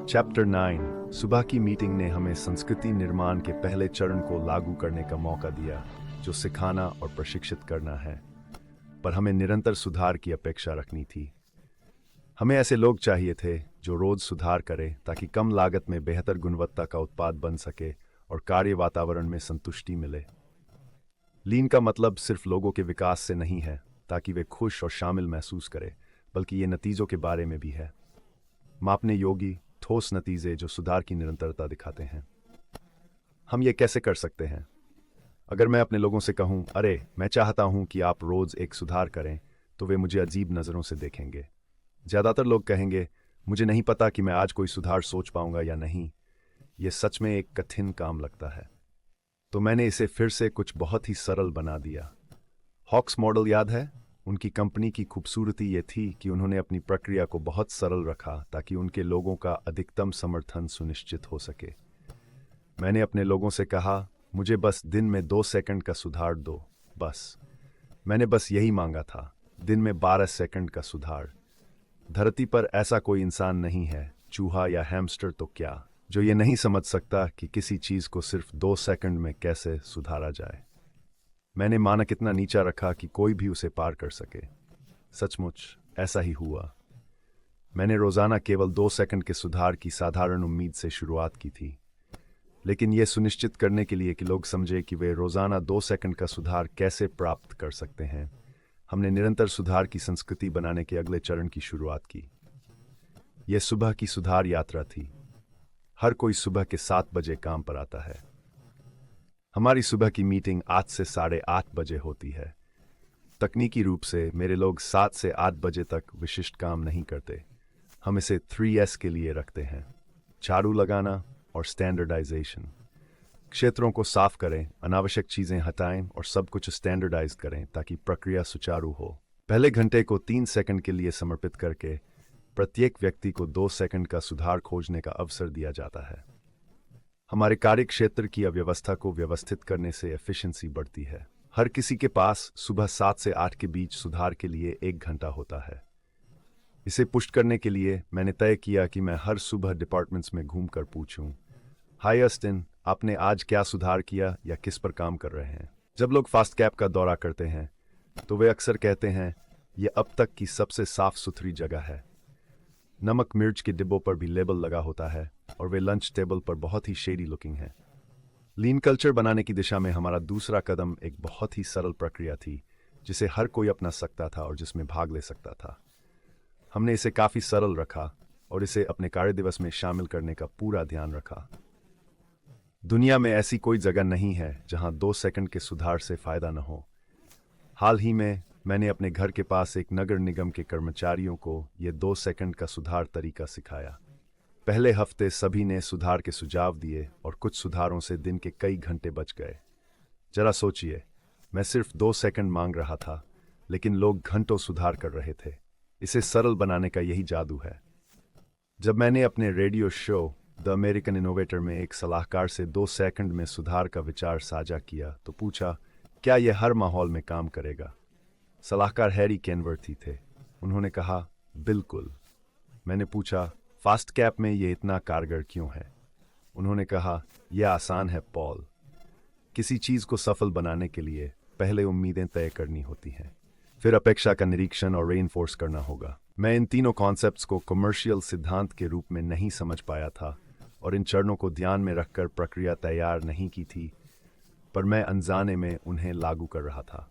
Chapter 9 सुबह की meeting ने हमें संस्कृति निर्माण के पहले चरण को लागू करने का मौका दिया, जो सिखाना और प्रशिक्षित करना है। पर हमें निरंतर सुधार की अपेक्षा रखनी थी। हमें ऐसे लोग चाहिए थे जो रोज सुधार करें ताकि कम लागत में बेहतर गुणवत्ता का उत्पाद बन सके और कार्य वातावरण में संतुष्टि मिले। लीन का मतलब सिर्फ लोगों के विकास से नहीं है ताकि वे खुश और शामिल महसूस करें, बल्कि ये नतीजों के बारे में भी है। मापने योग्य ठोस नतीजे जो सुधार की निरंतरता दिखाते हैं। हम ये कैसे कर सकते हैं? अगर मैं अपने लोगों से कहूं, अरे मैं चाहता हूं कि आप रोज एक सुधार करें, तो वे मुझे अजीब नजरों से देखेंगे। ज्यादातर लोग कहेंगे, मुझे नहीं पता कि मैं आज कोई सुधार सोच पाऊंगा या नहीं। यह सच में एक कठिन काम लगता है। तो मैंने इसे फिर से कुछ बहुत ही सरल बना दिया। हॉक्स मॉडल याद है? उनकी कंपनी की खूबसूरती ये थी कि उन्होंने अपनी प्रक्रिया को बहुत सरल रखा ताकि उनके लोगों का अधिकतम समर्थन सुनिश्चित हो सके। मैंने अपने लोगों से कहा, मुझे बस दिन में 2 सेकंड का सुधार दो। बस मैंने बस यही मांगा था, दिन में 12 सेकंड का सुधार। धरती पर ऐसा कोई इंसान नहीं है, चूहा या हैमस्टर तो क्या, जो ये नहीं समझ सकता कि किसी चीज को सिर्फ 2 सेकंड में कैसे सुधारा जाए। मैंने मानक इतना नीचा रखा कि कोई भी उसे पार कर सके। सचमुच ऐसा ही हुआ। मैंने रोजाना केवल 2 सेकंड के सुधार की साधारण उम्मीद से शुरुआत की थी, लेकिन यह सुनिश्चित करने के लिए कि लोग समझे कि वे रोजाना 2 सेकंड का सुधार कैसे प्राप्त कर सकते हैं, हमने निरंतर सुधार की संस्कृति बनाने के अगले चरण की शुरुआत की। यह सुबह की सुधार यात्रा थी। हर कोई सुबह के 7 बजे काम पर आता है। हमारी सुबह की मीटिंग 8 से 8:30 बजे होती है। तकनीकी रूप से मेरे लोग 7 से 8 बजे तक विशिष्ट काम नहीं करते। हम इसे 3S के लिए रखते हैं: झाड़ू लगाना और स्टैंडर्डाइजेशन। क्षेत्रों को साफ करें, अनावश्यक चीजें हटाएं और सब कुछ स्टैंडर्डाइज करें ताकि प्रक्रिया सुचारू हो। पहले घंटे को 3 सेकंड के लिए समर्पित करके प्रत्येक व्यक्ति को 2 सेकंड का सुधार खोजने का अवसर दिया जाता है। हमारे कार्य क्षेत्र की अव्यवस्था को व्यवस्थित करने से एफिशिएंसी बढ़ती है। हर किसी के पास सुबह 7 से 8 के बीच सुधार के लिए 1 घंटा होता है। इसे पुष्ट करने के लिए मैंने तय किया कि मैं हर सुबह डिपार्टमेंट्स में घूमकर पूछूं, हाय अस्टिन, आपने आज क्या सुधार किया या किस पर काम कर रहे हैं? जब लोग फास्ट कैप का दौरा करते हैं तो वे अक्सर कहते हैं, यह अब तक की सबसे साफ सुथरी जगह है। नमक मिर्च के डिब्बों पर भी लेबल लगा होता है और वे लंच टेबल पर बहुत ही शेडी लुकिंग है। लीन कल्चर बनाने की दिशा में हमारा दूसरा कदम एक बहुत ही सरल प्रक्रिया थी, जिसे हर कोई अपना सकता था और जिसमें भाग ले सकता था। हमने इसे काफी सरल रखा और इसे अपने कार्य दिवस में शामिल करने का पूरा ध्यान रखा। दुनिया में ऐसी कोई जगह नहीं है जहां 2 सेकंड के सुधार से फायदा न हो। हाल ही में मैंने अपने घर के पास एक नगर निगम के कर्मचारियों को यह 2 सेकंड का सुधार तरीका सिखाया। पहले हफ्ते सभी ने सुधार के सुझाव दिए और कुछ सुधारों से दिन के कई घंटे बच गए। जरा सोचिए, मैं सिर्फ 2 सेकंड मांग रहा था, लेकिन लोग घंटों सुधार कर रहे थे। इसे सरल बनाने का यही जादू है। जब मैंने अपने radio show the American innovator में एक सलाहकार से 2 सेकंड में सुधार का विचार साझा किया तो पूछा, क्या यह हर माहौल में काम करेगा? सलाहकार हैरी केनवर्थी थे। उन्होंने कहा, बिल्कुल। मैंने पूछा, फास्ट कैप में यह इतना कारगर क्यों है? उन्होंने कहा, यह आसान है पॉल। किसी चीज को सफल बनाने के लिए पहले उम्मीदें तय करनी होती हैं, फिर अपेक्षा का निरीक्षण और रेनफोर्स करना होगा। मैं इन तीनों कॉन्सेप्ट्स को कमर्शियल सिद्धांत के रूप में नहीं समझ पाया था और इन चरणों को ध्यान में रखकर प्रक्रिया तैयार नहीं की थी, पर मैं अनजाने में उन्हें लागू कर रहा था।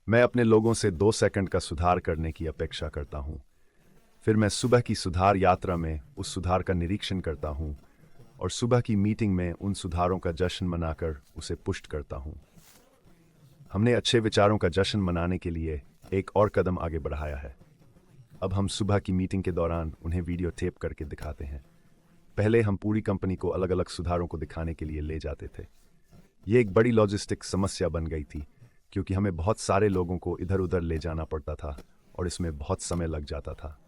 मैं अपने लोगों से 2 सेकंड का सुधार करने की अपेक्षा करता हूं। फिर मैं सुबह की सुधार यात्रा में उस सुधार का निरीक्षण करता हूं और सुबह की मीटिंग में उन सुधारों का जश्न मनाकर उसे पुष्ट करता हूं। हमने अच्छे विचारों का जश्न मनाने के लिए एक और कदम आगे बढ़ाया है। अब हम सुबह की मीटिंग के दौरान उन्हें वीडियो टेप करके दिखाते हैं। पहले हम पूरी कंपनी को अलग अलग सुधारों को दिखाने के लिए ले जाते थे। ये एक बड़ी लॉजिस्टिक समस्या बन गई थी, क्योंकि हमें बहुत सारे लोगों को इधर उधर ले जाना पड़ता था और इसमें बहुत समय लग जाता था।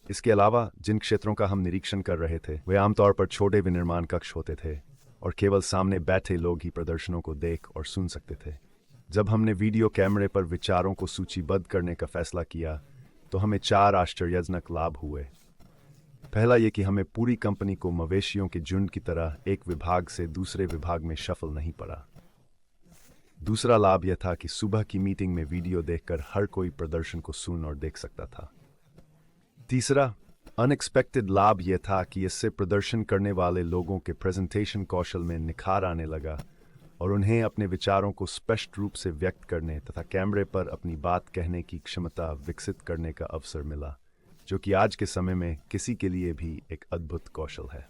इसके अलावा जिन क्षेत्रों का हम निरीक्षण कर रहे थे वे आमतौर पर छोटे विनिर्माण कक्ष होते थे और केवल सामने बैठे लोग ही प्रदर्शनों को देख और सुन सकते थे। जब हमने वीडियो कैमरे पर विचारों को सूचीबद्ध करने का फैसला किया तो हमें 4 आश्चर्यजनक लाभ हुए। पहला ये कि हमें पूरी कंपनी को मवेशियों के झुंड की तरह एक विभाग से दूसरे विभाग में शफल नहीं पड़ा। दूसरा लाभ यह था कि सुबह की मीटिंग में वीडियो देखकर हर कोई प्रदर्शन को सुन और देख सकता था। तीसरा अनएक्सपेक्टेड लाभ यह था कि इससे प्रदर्शन करने वाले लोगों के प्रेजेंटेशन कौशल में निखार आने लगा और उन्हें अपने विचारों को स्पष्ट रूप से व्यक्त करने तथा कैमरे पर अपनी बात कहने की क्षमता विकसित करने का अवसर मिला, जो कि आज के समय में किसी के लिए भी एक अद्भुत कौशल है।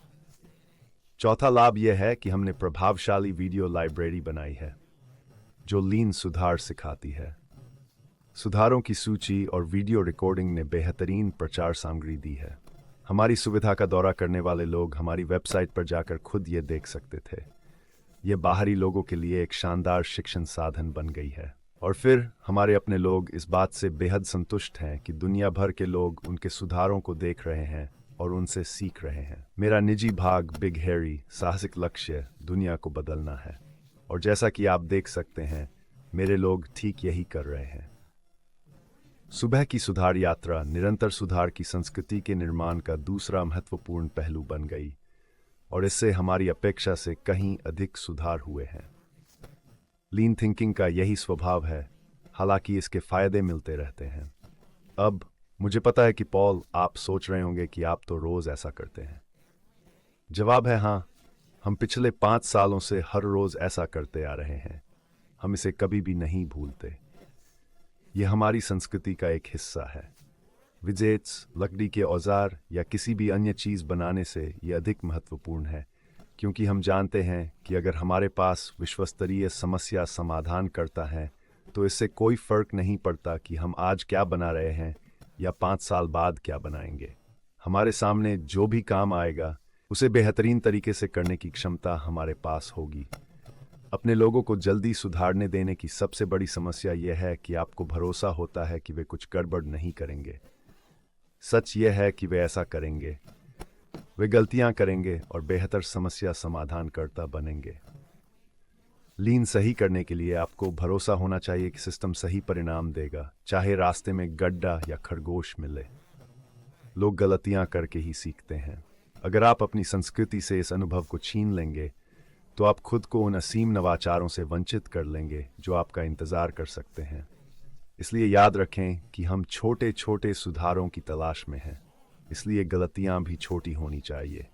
चौथा लाभ यह है कि हमने प्रभावशाली वीडियो लाइब्रेरी बनाई है जो लीन सुधार सिखाती है। सुधारों की सूची और वीडियो रिकॉर्डिंग ने बेहतरीन प्रचार सामग्री दी है। हमारी सुविधा का दौरा करने वाले लोग हमारी वेबसाइट पर जाकर खुद ये देख सकते थे। यह बाहरी लोगों के लिए एक शानदार शिक्षण साधन बन गई है। और फिर हमारे अपने लोग इस बात से बेहद संतुष्ट हैं कि दुनिया भर के लोग उनके सुधारों को देख रहे हैं और उनसे सीख रहे हैं। मेरा निजी भाग बिग हेरी साहसिक लक्ष्य दुनिया को बदलना है, और जैसा कि आप देख सकते हैं मेरे लोग ठीक यही कर रहे हैं। सुबह की सुधार यात्रा निरंतर सुधार की संस्कृति के निर्माण का दूसरा महत्वपूर्ण पहलू बन गई, और इससे हमारी अपेक्षा से कहीं अधिक सुधार हुए हैं। लीन थिंकिंग का यही स्वभाव है, हालांकि इसके फायदे मिलते रहते हैं। अब मुझे पता है कि पॉल, आप सोच रहे होंगे कि आप तो रोज ऐसा करते हैं। जवाब है हाँ, हम पिछले 5 सालों से हर रोज ऐसा करते आ रहे हैं। हम इसे कभी भी नहीं भूलते। यह हमारी संस्कृति का एक हिस्सा है। विजेट्स, लकड़ी के औजार या किसी भी अन्य चीज़ बनाने से यह अधिक महत्वपूर्ण है, क्योंकि हम जानते हैं कि अगर हमारे पास विश्वस्तरीय समस्या समाधान करता है तो इससे कोई फर्क नहीं पड़ता कि हम आज क्या बना रहे हैं या 5 साल बाद क्या बनाएंगे। हमारे सामने जो भी काम आएगा उसे बेहतरीन तरीके से करने की क्षमता हमारे पास होगी। अपने लोगों को जल्दी सुधारने देने की सबसे बड़ी समस्या यह है कि आपको भरोसा होता है कि वे कुछ गड़बड़ नहीं करेंगे। सच यह है कि वे ऐसा करेंगे। वे गलतियां करेंगे और बेहतर समस्या समाधानकर्ता बनेंगे। लीन सही करने के लिए आपको भरोसा होना चाहिए कि सिस्टम सही परिणाम देगा, चाहे रास्ते में गड्ढा या खरगोश मिले। लोग गलतियां करके ही सीखते हैं। अगर आप अपनी संस्कृति से इस अनुभव को छीन लेंगे तो आप खुद को उन असीम नवाचारों से वंचित कर लेंगे जो आपका इंतजार कर सकते हैं। इसलिए याद रखें कि हम छोटे छोटे सुधारों की तलाश में हैं। इसलिए गलतियां भी छोटी होनी चाहिए,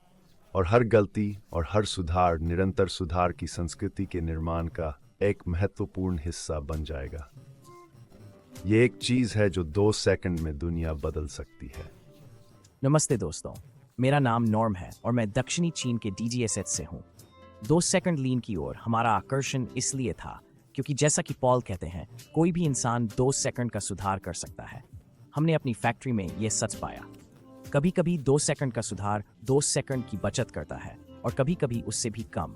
और हर गलती और हर सुधार निरंतर सुधार की संस्कृति के निर्माण का एक महत्वपूर्ण हिस्सा बन जाएगा। ये एक चीज है जो 2 सेकंड में दुनिया बदल सकती है। नमस्ते दोस्तों, मेरा नाम नॉर्म है और मैं दक्षिणी चीन के DGSH से हूँ। 2 सेकंड लीन की ओर हमारा आकर्षण इसलिए था क्योंकि जैसा कि पॉल कहते हैं, कोई भी इंसान 2 सेकंड का सुधार कर सकता है। हमने अपनी फैक्ट्री में यह सच पाया। कभी कभी 2 सेकंड का सुधार 2 सेकंड की बचत करता है और कभी कभी उससे भी कम।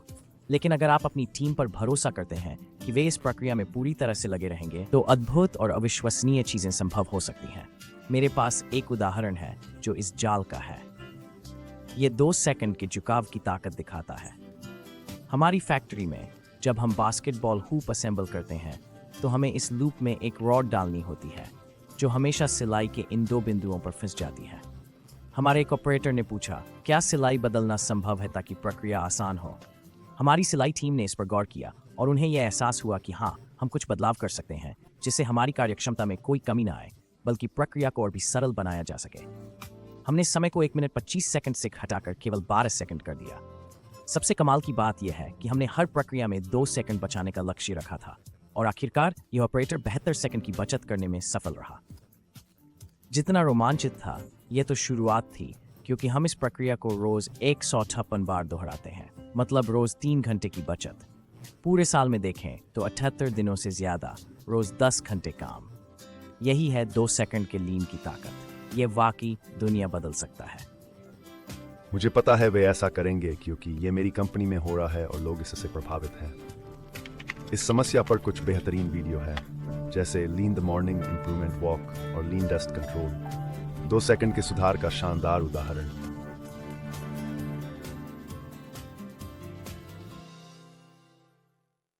लेकिन अगर आप अपनी टीम पर भरोसा करते हैं कि वे इस प्रक्रिया में पूरी तरह से लगे रहेंगे तो अद्भुत और अविश्वसनीय चीजें संभव हो सकती हैं। मेरे पास एक उदाहरण है जो इस जाल का है। ये 2 सेकंड के झुकाव की ताकत दिखाता है। हमारी फैक्ट्री में जब हम बास्केटबॉल हूप असेंबल करते हैं तो हमें इस लूप में एक रॉड डालनी होती है जो हमेशा सिलाई के इन 2 बिंदुओं पर फंस जाती है। हमारे एक ऑपरेटर ने पूछा, क्या सिलाई बदलना संभव है ताकि प्रक्रिया आसान हो? हमारी सिलाई टीम ने इस पर गौर किया और उन्हें यह एहसास हुआ कि हाँ, हम कुछ बदलाव कर सकते हैं जिससे हमारी कार्यक्षमता में कोई कमी ना आए, बल्कि प्रक्रिया को और भी सरल बनाया जा सके। हमने समय को 1 मिनट 25 सेकंड से घटाकर केवल 12 सेकंड कर दिया। सबसे कमाल की बात यह है कि हमने हर प्रक्रिया में 2 सेकंड बचाने का लक्ष्य रखा था और आखिरकार यह ऑपरेटर 72 सेकंड की बचत करने में सफल रहा। जितना रोमांचित था, यह तो शुरुआत थी, क्योंकि हम इस प्रक्रिया को रोज 158 बार दोहराते हैं, मतलब रोज 3 घंटे की बचत। पूरे साल में देखें तो 78 दिनों से ज्यादा, रोज 10 घंटे काम। यही है 2 सेकंड के लीन की ताकत। यह वाकई दुनिया बदल सकता है। मुझे पता है वे ऐसा करेंगे क्योंकि ये मेरी कंपनी में हो रहा है और लोग इससे प्रभावित हैं। इस समस्या पर कुछ बेहतरीन वीडियो है, जैसे लीन द मॉर्निंग इंप्रूवमेंट वॉक और लीन डस्ट कंट्रोल, 2 सेकंड के सुधार का शानदार उदाहरण।